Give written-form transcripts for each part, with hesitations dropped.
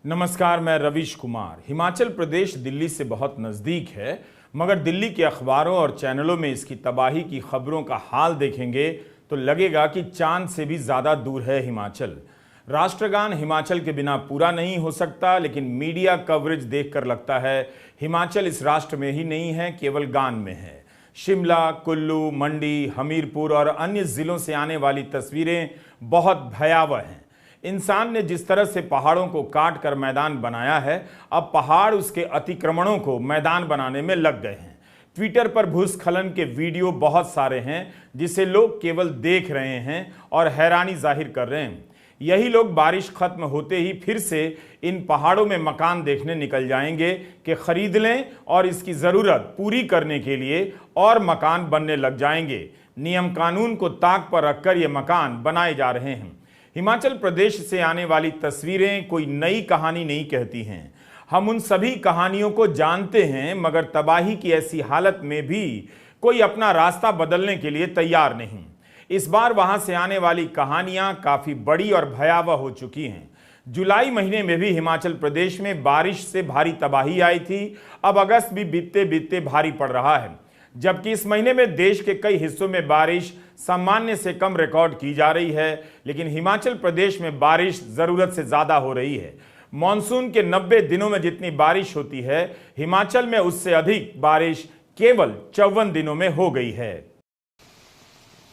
नमस्कार, मैं रवीश कुमार। हिमाचल प्रदेश दिल्ली से बहुत नज़दीक है, मगर दिल्ली के अखबारों और चैनलों में इसकी तबाही की खबरों का हाल देखेंगे तो लगेगा कि चांद से भी ज़्यादा दूर है हिमाचल। राष्ट्रगान हिमाचल के बिना पूरा नहीं हो सकता, लेकिन मीडिया कवरेज देखकर लगता है हिमाचल इस राष्ट्र में ही नहीं है, केवल गान में है। शिमला, कुल्लू, मंडी, हमीरपुर और अन्य ज़िलों से आने वाली तस्वीरें बहुत भयावह हैं। इंसान ने जिस तरह से पहाड़ों को काट कर मैदान बनाया है, अब पहाड़ उसके अतिक्रमणों को मैदान बनाने में लग गए हैं। ट्विटर पर भूस्खलन के वीडियो बहुत सारे हैं जिसे लोग केवल देख रहे हैं और हैरानी जाहिर कर रहे हैं। यही लोग बारिश खत्म होते ही फिर से इन पहाड़ों में मकान देखने निकल जाएंगे कि खरीद लें और इसकी ज़रूरत पूरी करने के लिए और मकान बनने लग जाएंगे। नियम कानून को ताक पर रखकर ये मकान बनाए जा रहे हैं। हिमाचल प्रदेश से आने वाली तस्वीरें कोई नई कहानी नहीं कहती हैं। हम उन सभी कहानियों को जानते हैं, मगर तबाही की ऐसी हालत में भी कोई अपना रास्ता बदलने के लिए तैयार नहीं। इस बार वहां से आने वाली कहानियां काफी बड़ी और भयावह हो चुकी हैं। जुलाई महीने में भी हिमाचल प्रदेश में बारिश से भारी तबाही आई थी। अब अगस्त भी बीतते बीतते भारी पड़ रहा है, जबकि इस महीने में देश के कई हिस्सों में बारिश सामान्य से कम रिकॉर्ड की जा रही है, लेकिन हिमाचल प्रदेश में बारिश जरूरत से ज्यादा हो रही है। मॉनसून के 90 दिनों में जितनी बारिश होती है, हिमाचल में उससे अधिक बारिश केवल 54 दिनों में हो गई है।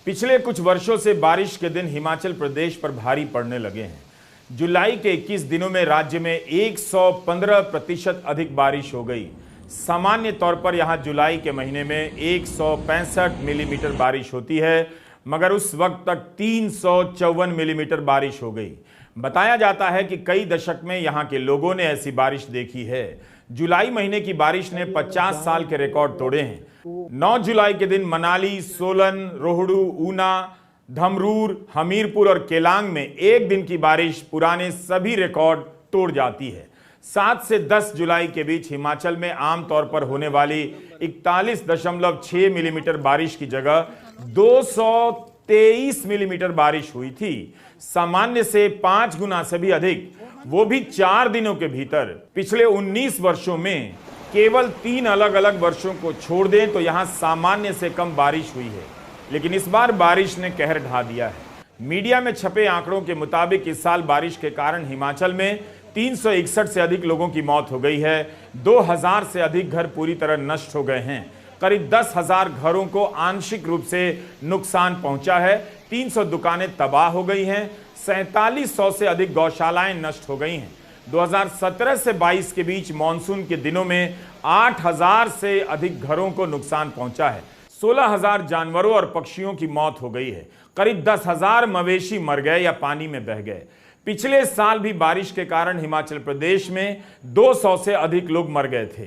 पिछले कुछ वर्षों से बारिश के दिन हिमाचल प्रदेश पर भारी पड़ने लगे हैं। जुलाई के 21 दिनों में राज्य में 115% अधिक बारिश हो गई। सामान्य तौर पर यहां जुलाई के महीने में 165 मिलीमीटर बारिश होती है, मगर उस वक्त तक 354 मिलीमीटर बारिश हो गई। बताया जाता है कि कई दशक में यहां के लोगों ने ऐसी बारिश देखी है। जुलाई महीने की बारिश ने 50 साल के रिकॉर्ड तोड़े हैं। 9 जुलाई के दिन मनाली, सोलन, रोहडू, ऊना, धमरूर, हमीरपुर और केलांग में एक दिन की बारिश पुराने सभी रिकॉर्ड तोड़ जाती है। 7 से 10 जुलाई के बीच हिमाचल में आमतौर पर होने वाली 41.6 मिलीमीटर बारिश की जगह 223 मिलीमीटर बारिश हुई थी, सामान्य से 5 गुना से भी अधिक, वो भी 4 दिनों के भीतर। पिछले 19 वर्षों में केवल 3 अलग अलग वर्षों को छोड़ दें तो यहां सामान्य से कम बारिश हुई है, लेकिन इस बार बारिश ने कहर ढा दिया है। मीडिया में छपे आंकड़ों के मुताबिक इस साल बारिश के कारण हिमाचल में 361 से अधिक लोगों की मौत हो गई है। 2000 से अधिक घर पूरी तरह नष्ट हो गए हैं। करीब 10,000 घरों को आंशिक रूप से नुकसान पहुंचा है। 300 दुकानें तबाह हो गई हैं। 4700 से अधिक गौशालाएं नष्ट हो गई हैं। 2017 से 22 के बीच मॉनसून के दिनों में 8000 से अधिक घरों को नुकसान पहुंचा है। 16,000 जानवरों और पक्षियों की मौत हो गई है। करीब 10,000 मवेशी मर गए या पानी में बह गए। पिछले साल भी बारिश के कारण हिमाचल प्रदेश में 200 से अधिक लोग मर गए थे।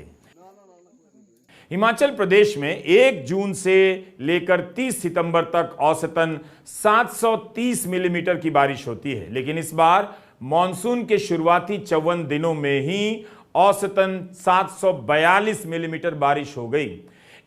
हिमाचल प्रदेश में 1 जून से लेकर 30 सितंबर तक औसतन 730 मिलीमीटर की बारिश होती है, लेकिन इस बार मॉनसून के शुरुआती 54 दिनों में ही औसतन 742 मिलीमीटर बारिश हो गई।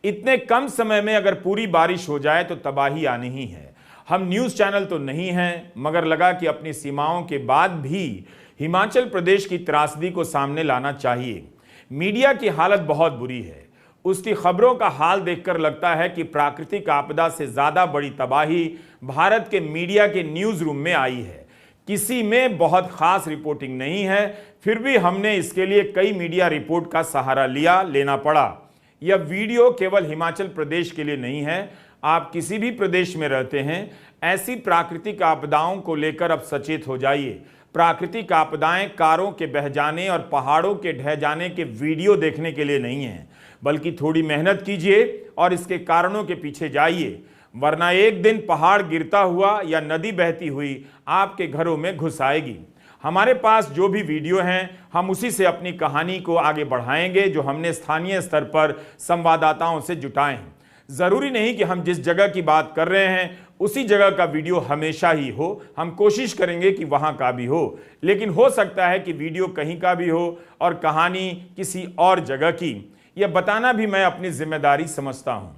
इतने कम समय में अगर पूरी बारिश हो जाए तो तबाही आनी ही है। हम न्यूज़ चैनल तो नहीं हैं, मगर लगा कि अपनी सीमाओं के बाद भी हिमाचल प्रदेश की त्रासदी को सामने लाना चाहिए। मीडिया की हालत बहुत बुरी है। उसकी खबरों का हाल देखकर लगता है कि प्राकृतिक आपदा से ज़्यादा बड़ी तबाही भारत के मीडिया के न्यूज़ रूम में आई है। किसी में बहुत खास रिपोर्टिंग नहीं है, फिर भी हमने इसके लिए कई मीडिया रिपोर्ट का सहारा लेना पड़ा। यह वीडियो केवल हिमाचल प्रदेश के लिए नहीं है। आप किसी भी प्रदेश में रहते हैं, ऐसी प्राकृतिक आपदाओं को लेकर अब सचेत हो जाइए। प्राकृतिक आपदाएं कारों के बह जाने और पहाड़ों के ढह जाने के वीडियो देखने के लिए नहीं हैं, बल्कि थोड़ी मेहनत कीजिए और इसके कारणों के पीछे जाइए, वरना एक दिन पहाड़ गिरता हुआ या नदी बहती हुई आपके घरों में घुस आएगी। हमारे पास जो भी वीडियो हैं, हम उसी से अपनी कहानी को आगे बढ़ाएंगे, जो हमने स्थानीय स्तर पर संवाददाताओं से जुटाए हैं। ज़रूरी नहीं कि हम जिस जगह की बात कर रहे हैं उसी जगह का वीडियो हमेशा ही हो। हम कोशिश करेंगे कि वहाँ का भी हो, लेकिन हो सकता है कि वीडियो कहीं का भी हो और कहानी किसी और जगह की। यह बताना भी मैं अपनी जिम्मेदारी समझता हूँ।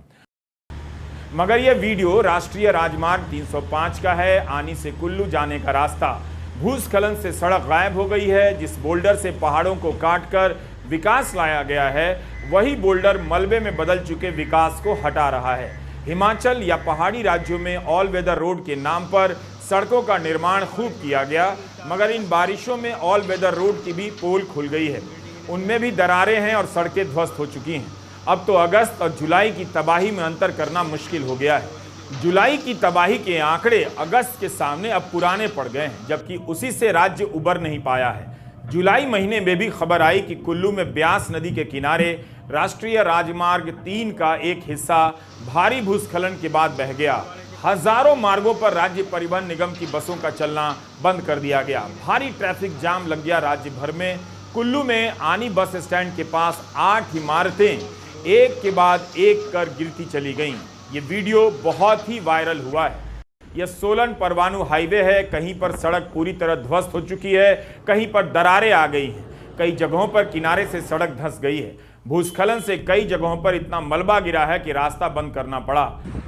मगर यह वीडियो राष्ट्रीय राजमार्ग 305 का है, आनी से कुल्लू जाने का रास्ता, भूस्खलन से सड़क गायब हो गई है। जिस बोल्डर से पहाड़ों को काटकर विकास लाया गया है, वही बोल्डर मलबे में बदल चुके विकास को हटा रहा है। हिमाचल या पहाड़ी राज्यों में ऑल वेदर रोड के नाम पर सड़कों का निर्माण खूब किया गया, मगर इन बारिशों में ऑल वेदर रोड की भी पोल खुल गई है। उनमें भी दरारें हैं और सड़कें ध्वस्त हो चुकी हैं। अब तो अगस्त और जुलाई की तबाही में अंतर करना मुश्किल हो गया है। जुलाई की तबाही के आंकड़े अगस्त के सामने अब पुराने पड़ गए हैं, जबकि उसी से राज्य उबर नहीं पाया है। जुलाई महीने में भी खबर आई कि कुल्लू में ब्यास नदी के किनारे राष्ट्रीय राजमार्ग 3 का एक हिस्सा भारी भूस्खलन के बाद बह गया। हजारों मार्गों पर राज्य परिवहन निगम की बसों का चलना बंद कर दिया गया। भारी ट्रैफिक जाम लग गया राज्य भर में। कुल्लू में आनी बस स्टैंड के पास 8 इमारतें एक के बाद एक कर गिरती चली गईं। ये वीडियो बहुत ही वायरल हुआ है। यह सोलन परवाणू हाईवे है। कहीं पर सड़क पूरी तरह ध्वस्त हो चुकी है, कहीं पर दरारें आ गई हैं, कई जगहों पर किनारे से सड़क धंस गई है। भूस्खलन से कई जगहों पर इतना मलबा गिरा है कि रास्ता बंद करना पड़ा।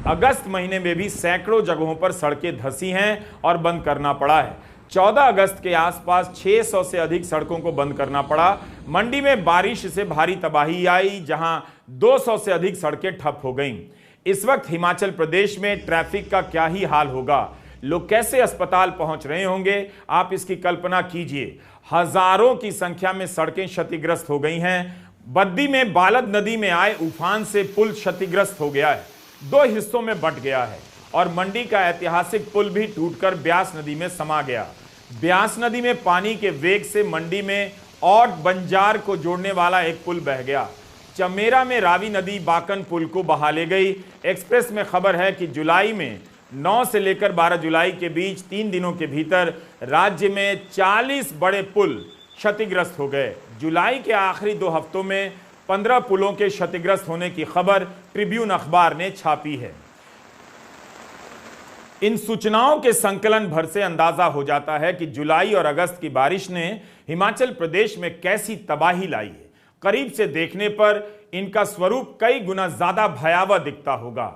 अगस्त महीने में भी सैकड़ों जगहों पर सड़कें धंसी हैं और बंद करना पड़ा है। 14 अगस्त के आसपास 600 से अधिक सड़कों को बंद करना पड़ा। मंडी में बारिश से भारी तबाही आई, जहां 200 से अधिक सड़कें ठप हो गईं। इस वक्त हिमाचल प्रदेश में ट्रैफिक का क्या ही हाल होगा, लोग कैसे अस्पताल पहुंच रहे होंगे, आप इसकी कल्पना कीजिए। हजारों की संख्या में सड़कें क्षतिग्रस्त हो गई हैं। बद्दी में बालद नदी में आए उफान से पुल क्षतिग्रस्त हो गया है, 2 हिस्सों में बंट गया है। और मंडी का ऐतिहासिक पुल भी टूटकर ब्यास नदी में समा गया। ब्यास नदी में पानी के वेग से मंडी में और बंजार को जोड़ने वाला एक पुल बह गया। चमेरा में रावी नदी बाकन पुल को बहा ले गई। एक्सप्रेस में खबर है कि जुलाई में 9 से लेकर 12 जुलाई के बीच 3 दिनों के भीतर राज्य में 40 बड़े पुल क्षतिग्रस्त हो गए। जुलाई के आखिरी 2 हफ्तों में 15 पुलों के क्षतिग्रस्त होने की खबर ट्रिब्यून अखबार ने छापी है। इन सूचनाओं के संकलन भर से अंदाजा हो जाता है कि जुलाई और अगस्त की बारिश ने हिमाचल प्रदेश में कैसी तबाही लाई है। करीब से देखने पर इनका स्वरूप कई गुना ज्यादा भयावह दिखता होगा।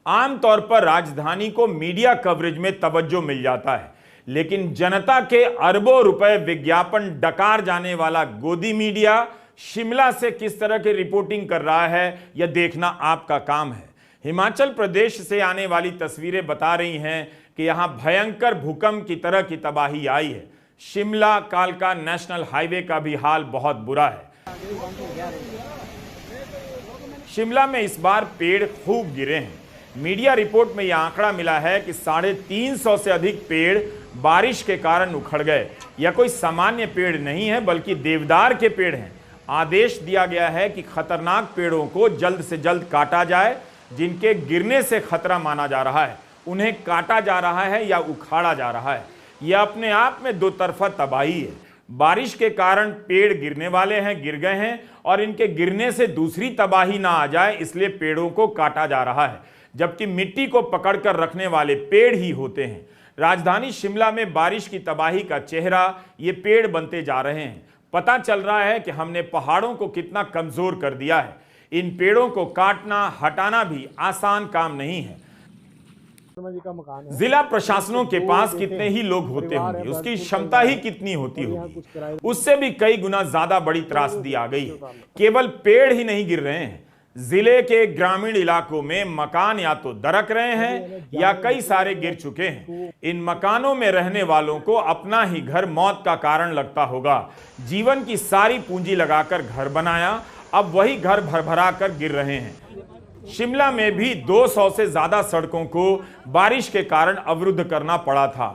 आमतौर पर राजधानी को मीडिया कवरेज में तवज्जो मिल जाता है, लेकिन जनता के अरबों रुपए विज्ञापन डकार जाने वाला गोदी मीडिया शिमला से किस तरह की रिपोर्टिंग कर रहा है, यह देखना आपका काम है। हिमाचल प्रदेश से आने वाली तस्वीरें बता रही हैं कि यहां भयंकर भूकंप की तरह की तबाही आई है। शिमला कालका नेशनल हाईवे का भी हाल बहुत बुरा है। शिमला में इस बार पेड़ खूब गिरे हैं। मीडिया रिपोर्ट में यह आंकड़ा मिला है कि 350 से अधिक पेड़ बारिश के कारण उखड़ गए। यह कोई सामान्य पेड़ नहीं है, बल्कि देवदार के पेड़ हैं। आदेश दिया गया है कि खतरनाक पेड़ों को जल्द से जल्द काटा जाए। जिनके गिरने से खतरा माना जा रहा है, उन्हें काटा जा रहा है या उखाड़ा जा रहा है। यह अपने आप में दो तरफा तबाही है। बारिश के कारण पेड़ गिरने वाले हैं, गिर गए हैं, और इनके गिरने से दूसरी तबाही ना आ जाए, इसलिए पेड़ों को काटा जा रहा है, जबकि मिट्टी को पकड़कर रखने वाले पेड़ ही होते हैं। राजधानी शिमला में बारिश की तबाही का चेहरा ये पेड़ बनते जा रहे हैं। पता चल रहा है कि हमने पहाड़ों को कितना कमजोर कर दिया है। इन पेड़ों को काटना हटाना भी आसान काम नहीं है। जिला प्रशासनों के पास कितने ही लोग होते होंगे, उसकी क्षमता ही कितनी होती होगी, उससे भी कई गुना ज्यादा बड़ी त्रासदी आ गई है। केवल पेड़ ही नहीं गिर रहे हैं, जिले के ग्रामीण इलाकों में मकान या तो दरक रहे हैं या कई सारे गिर चुके हैं। इन मकानों में रहने वालों को अपना ही घर मौत का कारण लगता होगा। जीवन की सारी पूंजी लगाकर घर बनाया, अब वही घर भरभरा कर गिर रहे हैं। शिमला में भी 200 से ज्यादा सड़कों को बारिश के कारण अवरुद्ध करना पड़ा था।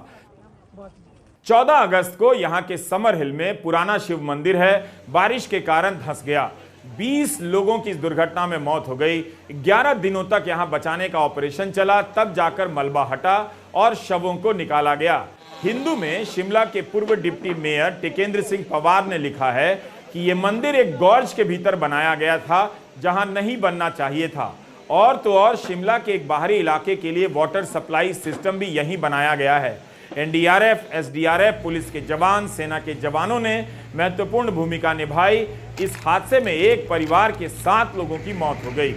14 अगस्त को यहां के समर हिल में पुराना शिव मंदिर है, बारिश के कारण धंस गया। 20 लोगों की इस दुर्घटना में मौत हो गई। 11 दिनों तक यहां बचाने का ऑपरेशन चला, तब जाकर मलबा हटा और शवों को निकाला गया। हिंदू में शिमला के पूर्व डिप्टी मेयर टिकेंद्र सिंह पवार ने लिखा है कि यह मंदिर एक गॉर्ज के भीतर बनाया गया था, जहां नहीं बनना चाहिए था। और तो और शिमला के एक बाहरी इलाके के लिए वाटर सप्लाई सिस्टम भी यहीं बनाया गया है। एनडीआरएफ, एसडीआरएफ, पुलिस के जवान, सेना के जवानों ने महत्वपूर्ण भूमिका निभाई। इस हादसे में एक परिवार के 7 लोगों की मौत हो गई।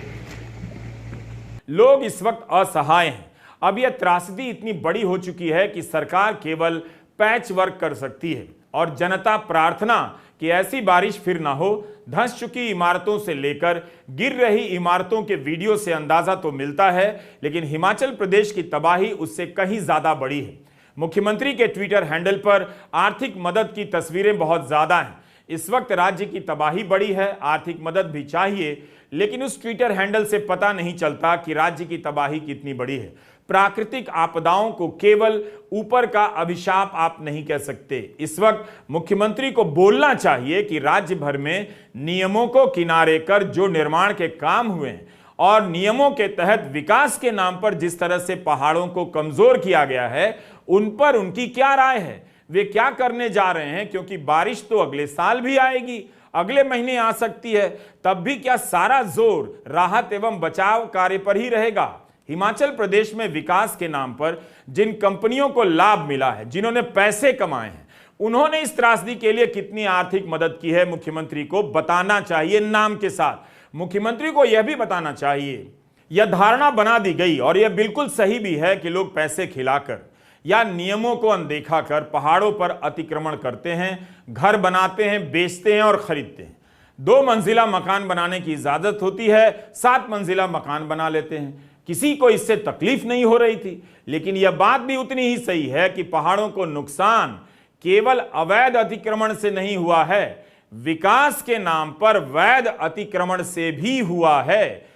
लोग इस वक्त असहाय हैं। अब यह त्रासदी इतनी बड़ी हो चुकी है कि सरकार केवल पैच वर्क कर सकती है और जनता प्रार्थना कि ऐसी बारिश फिर ना हो। धंस चुकी इमारतों से लेकर गिर रही इमारतों के वीडियो से अंदाजा तो मिलता है, लेकिन हिमाचल प्रदेश की तबाही उससे कहीं ज्यादा बड़ी है। मुख्यमंत्री के ट्विटर हैंडल पर आर्थिक मदद की तस्वीरें बहुत ज्यादा हैं। इस वक्त राज्य की तबाही बड़ी है, आर्थिक मदद भी चाहिए, लेकिन उस ट्विटर हैंडल से पता नहीं चलता कि राज्य की तबाही कितनी बड़ी है। प्राकृतिक आपदाओं को केवल ऊपर का अभिशाप आप नहीं कह सकते। इस वक्त मुख्यमंत्री को बोलना चाहिए कि राज्य भर में नियमों को किनारे कर जो निर्माण के काम हुए हैं और नियमों के तहत विकास के नाम पर जिस तरह से पहाड़ों को कमजोर किया गया है, उन पर उनकी क्या राय है, वे क्या करने जा रहे हैं। क्योंकि बारिश तो अगले साल भी आएगी, अगले महीने आ सकती है, तब भी क्या सारा जोर राहत एवं बचाव कार्य पर ही रहेगा। हिमाचल प्रदेश में विकास के नाम पर जिन कंपनियों को लाभ मिला है, जिन्होंने पैसे कमाए हैं, उन्होंने इस त्रासदी के लिए कितनी आर्थिक मदद की है, मुख्यमंत्री को बताना चाहिए नाम के साथ। मुख्यमंत्री को यह भी बताना चाहिए, यह धारणा बना दी गई और यह बिल्कुल सही भी है कि लोग पैसे खिलाकर या नियमों को अनदेखा कर पहाड़ों पर अतिक्रमण करते हैं, घर बनाते हैं, बेचते हैं और खरीदते हैं। 2 मंजिला मकान बनाने की इजाजत होती है, 7 मंजिला मकान बना लेते हैं। किसी को इससे तकलीफ नहीं हो रही थी, लेकिन यह बात भी उतनी ही सही है कि पहाड़ों को नुकसान केवल अवैध अतिक्रमण से नहीं हुआ है, विकास के नाम पर वैध अतिक्रमण से भी हुआ है।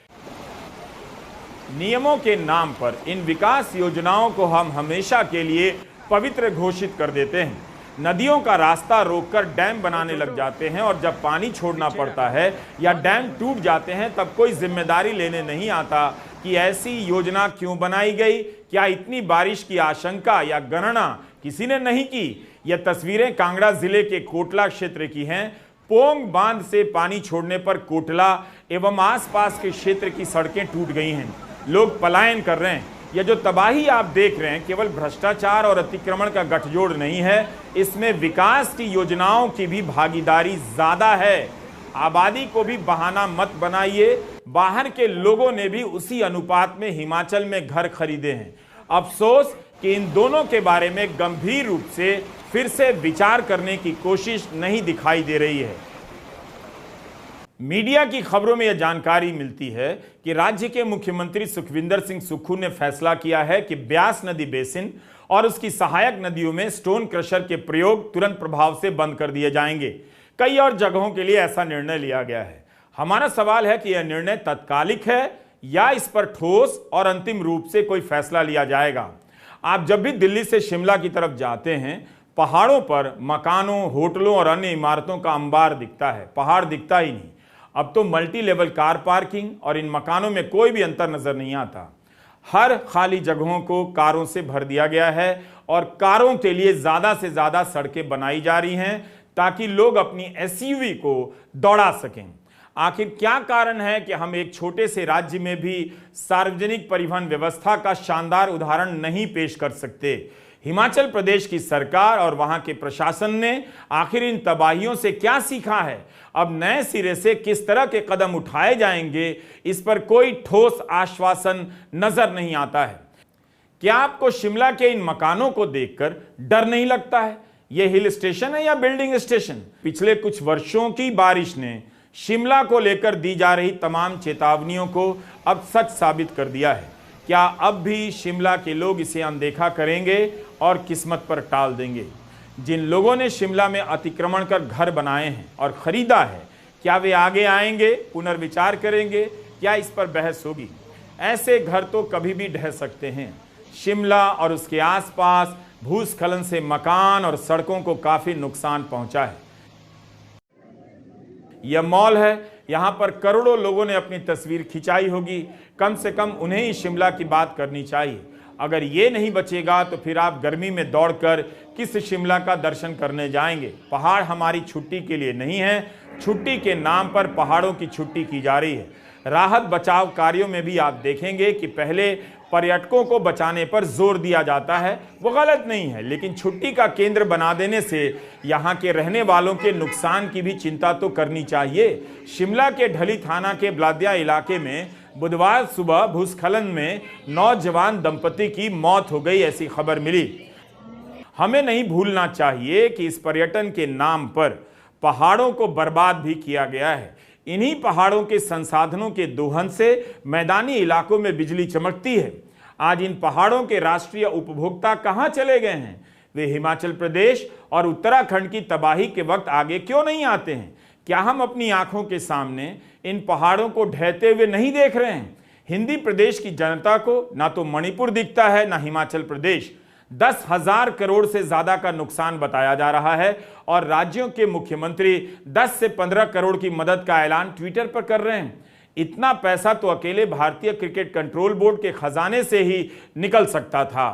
नियमों के नाम पर इन विकास योजनाओं को हम हमेशा के लिए पवित्र घोषित कर देते हैं। नदियों का रास्ता रोककर डैम बनाने लग जाते हैं और जब पानी छोड़ना पड़ता है या डैम टूट जाते हैं तब कोई जिम्मेदारी लेने नहीं आता कि ऐसी योजना क्यों बनाई गई। क्या इतनी बारिश की आशंका या गणना किसी ने नहीं की। यह तस्वीरें कांगड़ा जिले के कोटला क्षेत्र की हैं। पोंग बांध से पानी छोड़ने पर कोटला एवं आसपास के क्षेत्र की सड़कें टूट गई हैं, लोग पलायन कर रहे हैं। यह जो तबाही आप देख रहे हैं केवल भ्रष्टाचार और अतिक्रमण का गठजोड़ नहीं है, इसमें विकास की योजनाओं की भी भागीदारी ज्यादा है। आबादी को भी बहाना मत बनाइए, बाहर के लोगों ने भी उसी अनुपात में हिमाचल में घर खरीदे हैं। अफसोस कि इन दोनों के बारे में गंभीर रूप से फिर से विचार करने की कोशिश नहीं दिखाई दे रही है। मीडिया की खबरों में यह जानकारी मिलती है कि राज्य के मुख्यमंत्री सुखविंदर सिंह सुक्खू ने फैसला किया है कि ब्यास नदी बेसिन और उसकी सहायक नदियों में स्टोन क्रशर के प्रयोग तुरंत प्रभाव से बंद कर दिए जाएंगे। कई और जगहों के लिए ऐसा निर्णय लिया गया है। हमारा सवाल है कि यह निर्णय तात्कालिक है या इस पर ठोस और अंतिम रूप से कोई फैसला लिया जाएगा। आप जब भी दिल्ली से शिमला की तरफ जाते हैं, पहाड़ों पर मकानों, होटलों और अन्य इमारतों का अंबार दिखता है, पहाड़ दिखता ही नहीं। अब तो मल्टी लेवल कार पार्किंग और इन मकानों में कोई भी अंतर नजर नहीं आता। हर खाली जगहों को कारों से भर दिया गया है और कारों के लिए ज्यादा से ज्यादा सड़कें बनाई जा रही हैं ताकि लोग अपनी एसयूवी को दौड़ा सकें। आखिर क्या कारण है कि हम एक छोटे से राज्य में भी सार्वजनिक परिवहन व्यवस्था का शानदार उदाहरण नहीं पेश कर सकते। हिमाचल प्रदेश की सरकार और वहां के प्रशासन ने आखिर इन तबाहियों से क्या सीखा है, अब नए सिरे से किस तरह के कदम उठाए जाएंगे, इस पर कोई ठोस आश्वासन नजर नहीं आता है। क्या आपको शिमला के इन मकानों को देखकर डर नहीं लगता है? यह हिल स्टेशन है या बिल्डिंग स्टेशन? पिछले कुछ वर्षों की बारिश ने शिमला को लेकर दी जा रही तमाम चेतावनियों को अब सच साबित कर दिया है। क्या अब भी शिमला के लोग इसे अनदेखा करेंगे और किस्मत पर टाल देंगे? जिन लोगों ने शिमला में अतिक्रमण कर घर बनाए हैं और खरीदा है, क्या वे आगे आएंगे, पुनर्विचार करेंगे? क्या इस पर बहस होगी? ऐसे घर तो कभी भी ढह सकते हैं। शिमला और उसके आसपास भूस्खलन से मकान और सड़कों को काफी नुकसान पहुंचा है। यह मॉल है, यहां पर करोड़ों लोगों ने अपनी तस्वीर खिंचाई होगी। कम से कम उन्हें ही शिमला की बात करनी चाहिए। अगर ये नहीं बचेगा तो फिर आप गर्मी में दौड़कर किस शिमला का दर्शन करने जाएंगे? पहाड़ हमारी छुट्टी के लिए नहीं है, छुट्टी के नाम पर पहाड़ों की छुट्टी की जा रही है। राहत बचाव कार्यों में भी आप देखेंगे कि पहले पर्यटकों को बचाने पर जोर दिया जाता है, वो गलत नहीं है, लेकिन छुट्टी का केंद्र बना देने से यहाँ के रहने वालों के नुकसान की भी चिंता तो करनी चाहिए। शिमला के ढली थाना के ब्लादिया इलाके में बुधवार सुबह भूस्खलन में नौजवान दंपति की मौत हो गई, ऐसी खबर मिली। हमें नहीं भूलना चाहिए कि इस पर्यटन के नाम पर पहाड़ों को बर्बाद भी किया गया है। इन्हीं पहाड़ों के संसाधनों के दोहन से मैदानी इलाकों में बिजली चमकती है। आज इन पहाड़ों के राष्ट्रीय उपभोक्ता कहां चले गए हैं? वे हिमाचल प्रदेश और उत्तराखंड की तबाही के वक्त आगे क्यों नहीं आते हैं? क्या हम अपनी आंखों के सामने इन पहाड़ों को ढहते हुए नहीं देख रहे हैं? हिंदी प्रदेश की जनता को ना तो मणिपुर दिखता है ना हिमाचल प्रदेश। 10,000 करोड़ से ज्यादा का नुकसान बताया जा रहा है और राज्यों के मुख्यमंत्री 10 से 15 करोड़ की मदद का ऐलान ट्विटर पर कर रहे हैं। इतना पैसा तो अकेले भारतीय क्रिकेट कंट्रोल बोर्ड के खजाने से ही निकल सकता था।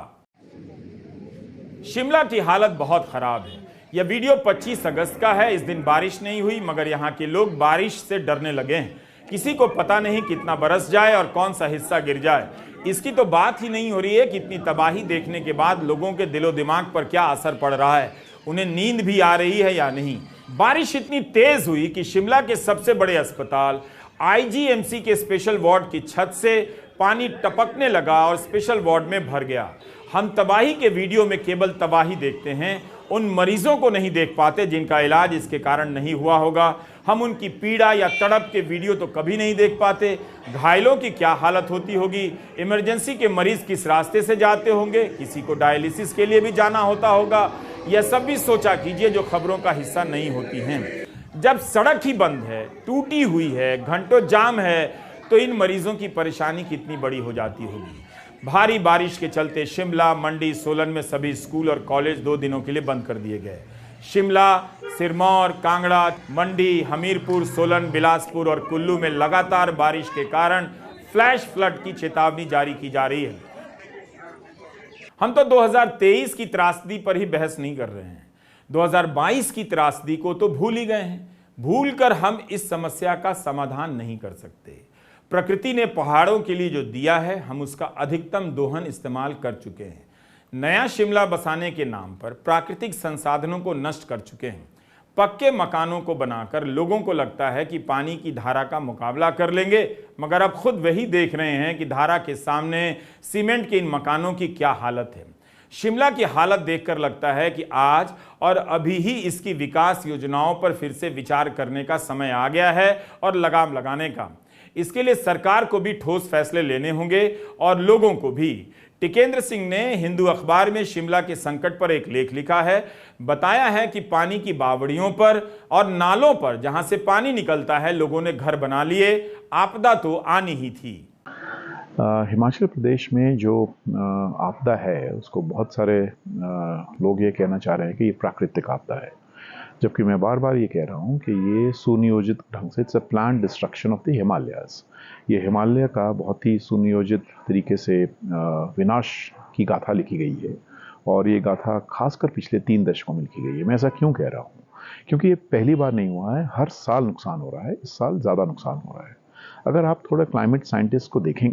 शिमला की हालत बहुत खराब है। यह वीडियो 25 अगस्त का है। इस दिन बारिश नहीं हुई मगर यहां के लोग बारिश से डरने लगे हैं। किसी को पता नहीं कितना बरस जाए और कौन सा हिस्सा गिर जाए। इसकी तो बात ही नहीं हो रही है कि इतनी तबाही देखने के बाद लोगों के दिलो दिमाग पर क्या असर पड़ रहा है, उन्हें नींद भी आ रही है या नहीं। बारिश इतनी तेज हुई कि शिमला के सबसे बड़े अस्पताल आईजीएमसी के स्पेशल वार्ड की छत से पानी टपकने लगा और स्पेशल वार्ड में भर गया। हम तबाही के वीडियो में केवल तबाही देखते हैं, उन मरीजों को नहीं देख पाते जिनका इलाज इसके कारण नहीं हुआ होगा। हम उनकी पीड़ा या तड़प के वीडियो तो कभी नहीं देख पाते। घायलों की क्या हालत होती होगी, इमरजेंसी के मरीज किस रास्ते से जाते होंगे, किसी को डायलिसिस के लिए भी जाना होता होगा। यह सब भी सोचा कीजिए जो खबरों का हिस्सा नहीं होती हैं। जब सड़क ही बंद है, टूटी हुई है, घंटों जाम है, तो इन मरीजों की परेशानी कितनी बड़ी हो जाती होगी। भारी बारिश के चलते शिमला, मंडी, सोलन में सभी स्कूल और कॉलेज 2 दिनों के लिए बंद कर दिए गए। शिमला, सिरमौर, कांगड़ा, मंडी, हमीरपुर, सोलन, बिलासपुर और कुल्लू में लगातार बारिश के कारण फ्लैश फ्लड की चेतावनी जारी की जा रही है। हम तो 2023 की त्रासदी पर ही बहस नहीं कर रहे हैं, 2022 की त्रासदी को तो भूल ही गए हैं। भूलकर हम इस समस्या का समाधान नहीं कर सकते। प्रकृति ने पहाड़ों के लिए जो दिया है हम उसका अधिकतम दोहन इस्तेमाल कर चुके हैं। नया शिमला बसाने के नाम पर प्राकृतिक संसाधनों को नष्ट कर चुके हैं। पक्के मकानों को बनाकर लोगों को लगता है कि पानी की धारा का मुकाबला कर लेंगे, मगर अब खुद वही देख रहे हैं कि धारा के सामने सीमेंट के इन मकानों की क्या हालत है। शिमला की हालत देखकर लगता है कि आज और अभी ही इसकी विकास योजनाओं पर फिर से विचार करने का समय आ गया है और लगाम लगाने का। इसके लिए सरकार को भी ठोस फैसले लेने होंगे और लोगों को भी। टिकेंद्र सिंह ने हिंदू अखबार में शिमला के संकट पर एक लेख लिखा है। बताया है कि पानी की बावड़ियों पर और नालों पर जहां से पानी निकलता है लोगों ने घर बना लिए। आपदा तो आनी ही थी। हिमाचल प्रदेश में जो आपदा है उसको बहुत सारे लोग ये कहना चाह रहे हैं कि ये प्राकृतिक आपदा है, जबकि मैं बार बार ये कह रहा हूँ कि ये सुनियोजित ढंग से it's a planned destruction of the Himalayas. ये हिमालय का बहुत ही सुनियोजित तरीके से विनाश की गाथा लिखी गई है और ये गाथा खासकर पिछले 3 दशकों में लिखी गई है। मैं ऐसा क्यों कह रहा हूँ? क्योंकि ये पहली बार नहीं हुआ है, हर साल नुकसान हो रहा है, इस साल ज़्यादा नुकसान हो रहा है। अगर आप थोड़ा क्लाइमेट साइंटिस्ट को देखें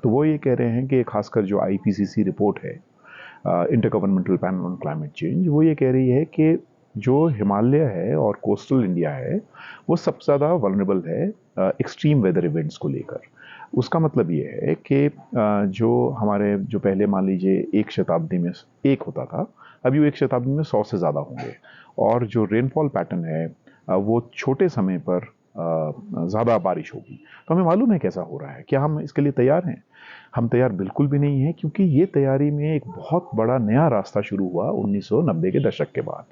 तो वो ये कह रहे हैं कि खासकर जो IPCC रिपोर्ट है, intergovernmental panel on climate change, वो ये कह रही है कि जो हिमालय है और कोस्टल इंडिया है वो सबसे ज़्यादा वल्नरेबल है एक्सट्रीम वेदर इवेंट्स को लेकर। उसका मतलब ये है कि जो हमारे जो पहले मान लीजिए 1 शताब्दी में 1 होता था, अभी वो 1 शताब्दी में 100 से ज़्यादा होंगे। और जो रेनफॉल पैटर्न है वो छोटे समय पर ज़्यादा बारिश होगी। तो हमें मालूम है कैसा हो रहा है। क्या हम इसके लिए तैयार हैं? हम तैयार बिल्कुल भी नहीं हैं, क्योंकि ये तैयारी में एक बहुत बड़ा नया रास्ता शुरू हुआ 1990 के दशक के बाद।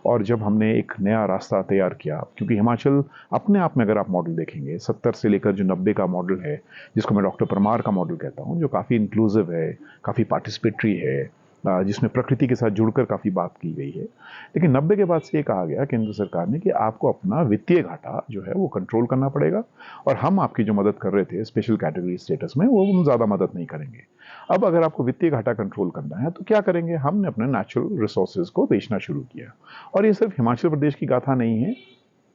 और जब हमने एक नया रास्ता तैयार किया, क्योंकि हिमाचल अपने आप में अगर आप मॉडल देखेंगे 70 से लेकर जो 90 का मॉडल है, जिसको मैं डॉक्टर परमार का मॉडल कहता हूँ, जो काफ़ी इंक्लूसिव है, काफ़ी पार्टिसिपेटरी है, जिसमें प्रकृति के साथ जुड़कर काफ़ी बात की गई है। लेकिन 90 के बाद से ये कहा गया केंद्र सरकार ने कि आपको अपना वित्तीय घाटा जो है वो कंट्रोल करना पड़ेगा और हम आपकी जो मदद कर रहे थे स्पेशल कैटेगरी स्टेटस में, वो हम ज़्यादा मदद नहीं करेंगे। अब अगर आपको वित्तीय घाटा कंट्रोल करना है तो क्या करेंगे? हमने अपने नेचुरल रिसोर्सेज को बेचना शुरू किया। और ये सिर्फ हिमाचल प्रदेश की गाथा नहीं है,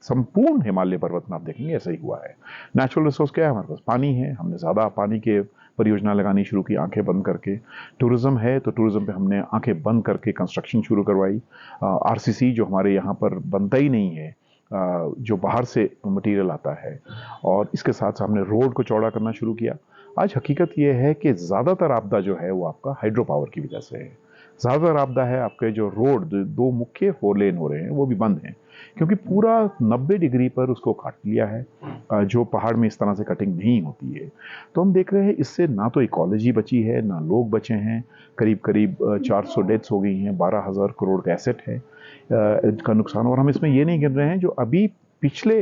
संपूर्ण हिमालय पर्वत में आप देखेंगे ऐसा ही हुआ है। नेचुरल रिसोर्स क्या है? हमारे पास पानी है, हमने ज़्यादा पानी के परियोजना लगानी शुरू की आंखें बंद करके। टूरिज्म है तो टूरिज्म पे हमने आंखें बंद करके कंस्ट्रक्शन शुरू करवाई। RCC जो हमारे यहाँ पर बनता ही नहीं है, जो बाहर से मटेरियल आता है, और इसके साथ हमने रोड को चौड़ा करना शुरू किया। आज हकीकत यह है कि ज़्यादातर आपदा जो है वो आपका हाइड्रो पावर की वजह से है। ज़्यादातर आपदा है आपके जो रोड, दो मुख्य 4 लेन हो रहे हैं वो भी बंद हैं, क्योंकि पूरा 90 डिग्री पर उसको काट लिया है, जो पहाड़ में इस तरह से कटिंग नहीं होती है। तो हम देख रहे हैं इससे ना तो इकोलॉजी बची है, ना लोग बचे हैं। करीब करीब 400 डेथ्स हो गई हैं, 12,000 करोड़ का एसेट है का नुकसान। और हम इसमें ये नहीं गिन रहे हैं जो अभी पिछले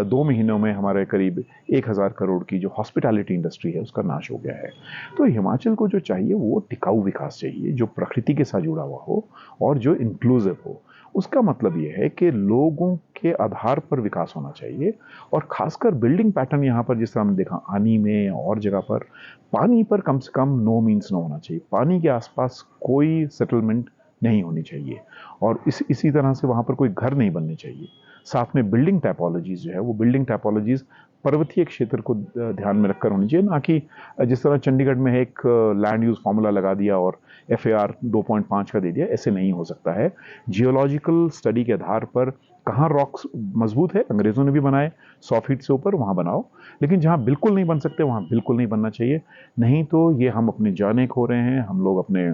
2 महीनों में हमारे करीब 1,000 करोड़ की जो हॉस्पिटैलिटी इंडस्ट्री है उसका नाश हो गया है। तो हिमाचल को जो चाहिए वो टिकाऊ विकास चाहिए, जो प्रकृति के साथ जुड़ा हुआ हो और जो इंक्लूसिव हो। उसका मतलब ये है कि लोगों के आधार पर विकास होना चाहिए, और खासकर बिल्डिंग पैटर्न यहाँ पर जिस तरह हमने देखा आनी में और जगह पर, पानी पर कम से कम नो मीन्स नो होना चाहिए। पानी के आसपास कोई सेटलमेंट नहीं होनी चाहिए, और इसी तरह से वहाँ पर कोई घर नहीं बनने चाहिए। साथ में बिल्डिंग टाइपोलॉजीज जो है वो बिल्डिंग टाइपोलॉजीज पर्वतीय क्षेत्र को ध्यान में रखकर होनी चाहिए, ना कि जिस तरह चंडीगढ़ में एक लैंड यूज फॉर्मूला लगा दिया और FAR 2.5 का दे दिया। ऐसे नहीं हो सकता है। जियोलॉजिकल स्टडी के आधार पर कहाँ रॉक्स मजबूत है, अंग्रेजों ने भी बनाए 100 फीट से ऊपर, वहाँ बनाओ। लेकिन जहाँ बिल्कुल नहीं बन सकते वहाँ बिल्कुल नहीं बनना चाहिए। नहीं तो ये हम अपनी जानें खो रहे हैं, हम लोग अपने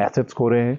एसेट्स खो रहे हैं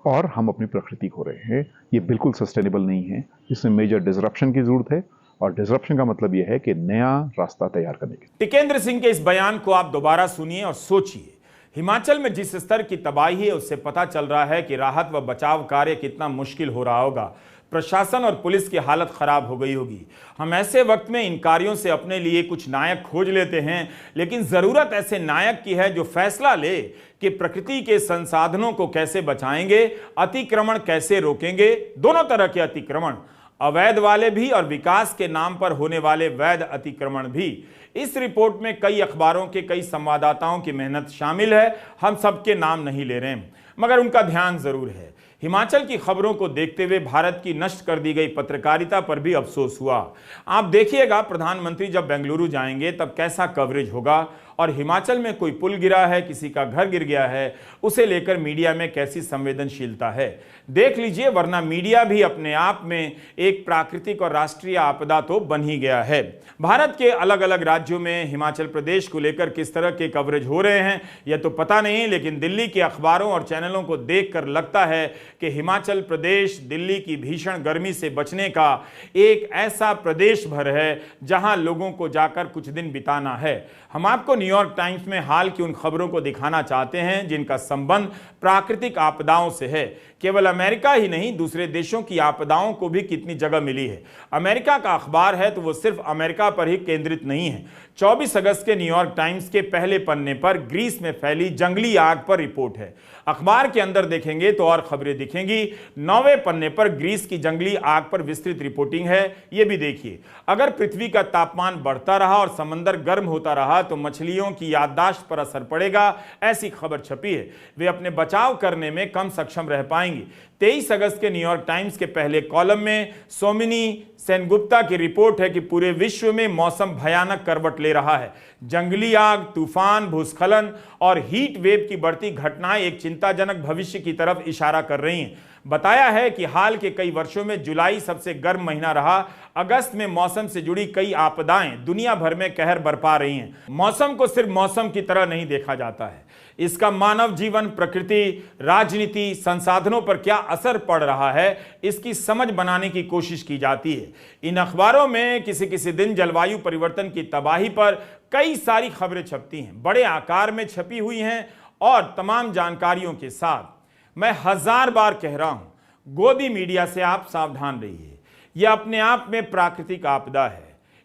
और हम अपनी प्रकृति खो रहे हैं। ये बिल्कुल सस्टेनेबल नहीं है। इसमें मेजर डिसरप्शन की जरूरत है, और डिसरप्शन का मतलब यह है कि नया रास्ता तैयार करने के। टिकेंद्र सिंह के इस बयान को आप दोबारा सुनिए और सोचिए। हिमाचल में जिस स्तर की तबाही है उससे पता चल रहा है कि राहत व बचाव कार्य कितना मुश्किल हो रहा होगा। प्रशासन और पुलिस की हालत खराब हो गई होगी। हम ऐसे वक्त में इन कार्यों से अपने लिए कुछ नायक खोज लेते हैं, लेकिन जरूरत ऐसे नायक की है जो फैसला ले कि प्रकृति के संसाधनों को कैसे बचाएंगे, अतिक्रमण कैसे रोकेंगे, दोनों तरह के अतिक्रमण, अवैध वाले भी और विकास के नाम पर होने वाले वैध अतिक्रमण भी। इस रिपोर्ट में कई अखबारों के कई संवाददाताओं की मेहनत शामिल है। हम सबके नाम नहीं ले रहे हैं, मगर उनका ध्यान जरूर है। हिमाचल की खबरों को देखते हुए भारत की नष्ट कर दी गई पत्रकारिता पर भी अफसोस हुआ। आप देखिएगा प्रधानमंत्री जब बेंगलुरु जाएंगे तब कैसा कवरेज होगा, और हिमाचल में कोई पुल गिरा है, किसी का घर गिर गया है, उसे लेकर मीडिया में कैसी संवेदनशीलता है देख लीजिए। वरना मीडिया भी अपने आप में एक प्राकृतिक और राष्ट्रीय आपदा तो बन ही गया है। भारत के अलग अलग राज्यों में हिमाचल प्रदेश को लेकर किस तरह के कवरेज हो रहे हैं यह तो पता नहीं, लेकिन दिल्ली के अखबारों और चैनलों को देखकर लगता है कि हिमाचल प्रदेश दिल्ली की भीषण गर्मी से बचने का एक ऐसा प्रदेश भर है जहां लोगों को जाकर कुछ दिन बिताना है। हम आपको न्यूयॉर्क टाइम्स में हाल की उन खबरों को दिखाना चाहते हैं जिनका संबंध प्राकृतिक आपदाओं से है। केवल अमेरिका ही नहीं, दूसरे देशों की आपदाओं को भी कितनी जगह मिली है। अमेरिका का अखबार है तो वो सिर्फ अमेरिका पर ही केंद्रित नहीं है। 24 अगस्त के न्यूयॉर्क टाइम्स के पहले पन्ने पर ग्रीस में फैली जंगली आग पर रिपोर्ट है। अखबार के अंदर देखेंगे तो और खबरें दिखेंगी। 9वें पन्ने पर ग्रीस की जंगली आग पर विस्तृत रिपोर्टिंग है। ये भी देखिए, अगर पृथ्वी का तापमान बढ़ता रहा और समंदर गर्म होता रहा तो मछलियों की याददाश्त पर असर पड़ेगा, ऐसी खबर छपी है। वे अपने बचाव करने में कम सक्षम रह पाएंगी। 23 अगस्त के न्यूयॉर्क टाइम्स के पहले कॉलम में सोमिनी सेनगुप्ता की रिपोर्ट है कि पूरे विश्व में मौसम भयानक करवट ले रहा है। जंगली आग, तूफान, भूस्खलन और हीट वेव की बढ़ती घटनाएं एक चिंताजनक भविष्य की तरफ इशारा कर रही हैं। बताया है कि हाल के कई वर्षों में जुलाई सबसे गर्म महीना रहा। अगस्त में मौसम से जुड़ी कई आपदाएं दुनिया भर में कहर बरपा रही हैं। मौसम को सिर्फ मौसम की तरह नहीं देखा जाता है, इसका मानव जीवन, प्रकृति, राजनीति, संसाधनों पर क्या असर पड़ रहा है, इसकी समझ बनाने की कोशिश की जाती है। इन अखबारों में किसी दिन जलवायु परिवर्तन की तबाही पर कई सारी खबरें छपती हैं, बड़े आकार में छपी हुई हैं और तमाम जानकारियों के साथ। मैं 1000 बार कह रहा हूं, गोदी मीडिया से आप सावधान रहिए। यह अपने आप में प्राकृतिक आपदा है।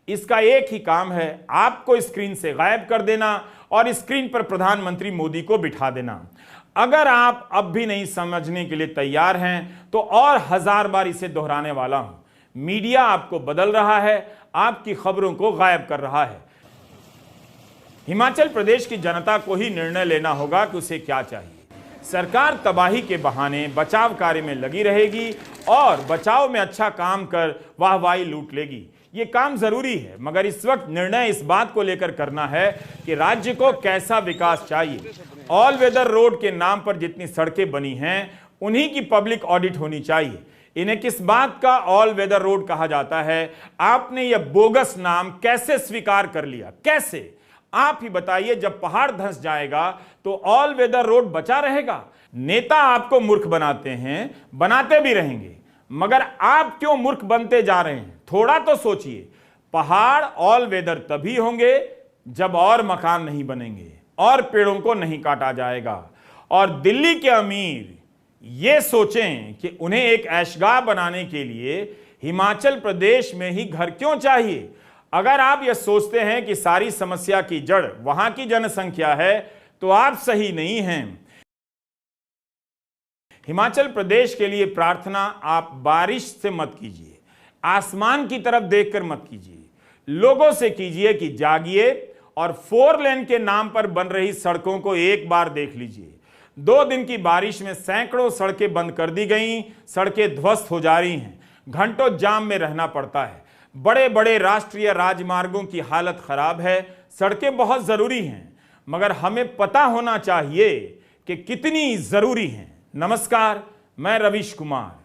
इसका एक ही काम है, आपको स्क्रीन से गायब कर देना और स्क्रीन पर प्रधानमंत्री मोदी को बिठा देना। अगर आप अब भी नहीं समझने के लिए तैयार हैं तो और 1000 बार इसे दोहराने वाला हूं। मीडिया आपको बदल रहा है, आपकी खबरों को गायब कर रहा है। हिमाचल प्रदेश की जनता को ही निर्णय लेना होगा कि उसे क्या चाहिए। सरकार तबाही के बहाने बचाव कार्य में लगी रहेगी और बचाव में अच्छा काम कर वाहवाही लूट लेगी। ये काम जरूरी है, मगर इस वक्त निर्णय इस बात को लेकर करना है कि राज्य को कैसा विकास चाहिए। ऑल वेदर रोड के नाम पर जितनी सड़कें बनी हैं उन्हीं की पब्लिक ऑडिट होनी चाहिए। इन्हें किस बात का ऑल वेदर रोड कहा जाता है? आपने यह बोगस नाम कैसे स्वीकार कर लिया? कैसे? आप ही बताइए। जब पहाड़ धंस जाएगा तो ऑल वेदर रोड बचा रहेगा? नेता आपको मूर्ख बनाते हैं, बनाते भी रहेंगे, मगर आप क्यों मूर्ख बनते जा रहे हैं? थोड़ा तो सोचिए। पहाड़ ऑल वेदर तभी होंगे जब और मकान नहीं बनेंगे और पेड़ों को नहीं काटा जाएगा। और दिल्ली के अमीर ये सोचें कि उन्हें एक ऐशगाह बनाने के लिए हिमाचल प्रदेश में ही घर क्यों चाहिए। अगर आप यह सोचते हैं कि सारी समस्या की जड़ वहां की जनसंख्या है तो आप सही नहीं हैं। हिमाचल प्रदेश के लिए प्रार्थना आप बारिश से मत कीजिए, आसमान की तरफ देखकर मत कीजिए, लोगों से कीजिए कि जागिए और 4 लेन के नाम पर बन रही सड़कों को एक बार देख लीजिए। 2 दिन की बारिश में सैकड़ों सड़कें बंद कर दी गई, सड़कें ध्वस्त हो जा रही हैं, घंटों जाम में रहना पड़ता है। बड़े बड़े राष्ट्रीय राजमार्गों की हालत खराब है। सड़कें बहुत जरूरी हैं, मगर हमें पता होना चाहिए कि कितनी जरूरी हैं। नमस्कार, मैं रवीश कुमार।